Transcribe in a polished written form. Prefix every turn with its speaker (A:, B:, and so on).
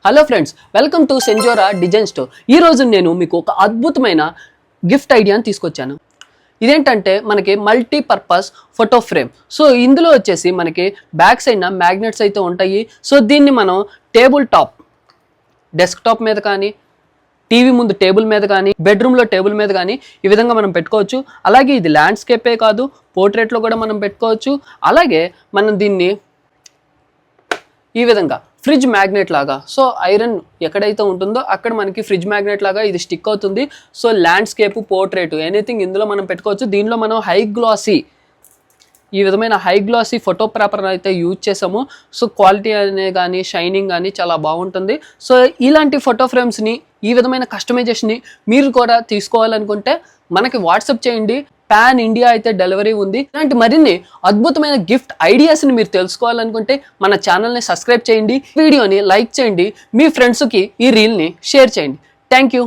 A: Hello friends, welcome to సెంజోరా design store. ఈ రోజు నేను మీకు ఒక అద్భుతమైన గిఫ్ట్ ఐడియాని తీసుకొచ్చాను. ఇదేంటంటే మనకి మల్టీపర్పస్ ఫోటో ఫ్రేమ్. సో ఇందులో వచ్చేసి మనకి బ్యాక్ సైడ్ మ్యాగ్నెట్స్ అయితే ఉంటాయి. సో దీన్ని మనం టేబుల్ టాప్, డెస్క్టాప్ మీద కానీ, టీవీ ముందు టేబుల్ మీద కానీ, బెడ్రూమ్లో టేబుల్ మీద కానీ ఈ విధంగా మనం పెట్టుకోవచ్చు. అలాగే ఇది ల్యాండ్స్కేపే కాదు, పోర్ట్రేట్లో కూడా మనం పెట్టుకోవచ్చు. అలాగే మనం దీన్ని ఈ విధంగా ఫ్రిడ్జ్ మ్యాగ్నెట్ లాగా, సో ఐరన్ ఎక్కడైతే ఉంటుందో అక్కడ మనకి ఫ్రిడ్జ్ మ్యాగ్నెట్ లాగా ఇది స్టిక్ అవుతుంది. సో ల్యాండ్స్కేప్, పోర్ట్రేట్ ఎనీథింగ్ ఇందులో మనం పెట్టుకోవచ్చు. దీనిలో మనం ఈ విధమైన హై గ్లాసీ ఫోటో పేపర్ అయితే యూజ్ చేసాము. సో క్వాలిటీ అనే కానీ, షైనింగ్ కానీ చాలా బాగుంటుంది. సో ఇలాంటి ఫోటో ఫ్రేమ్స్ని, ఈ విధమైన కస్టమైజేషన్ని మీరు కూడా తీసుకోవాలనుకుంటే మనకి వాట్సాప్ చేయండి. పాన్ ఇండియా అయితే డెలివరీ ఉంది. ఇలాంటి మరిన్ని అద్భుతమైన గిఫ్ట్ ఐడియాస్ని మీరు తెలుసుకోవాలనుకుంటే మన ఛానల్ని సబ్స్క్రైబ్ చేయండి, వీడియోని లైక్ చేయండి, మీ ఫ్రెండ్స్కి ఈ రీల్ని షేర్ చేయండి. Thank you.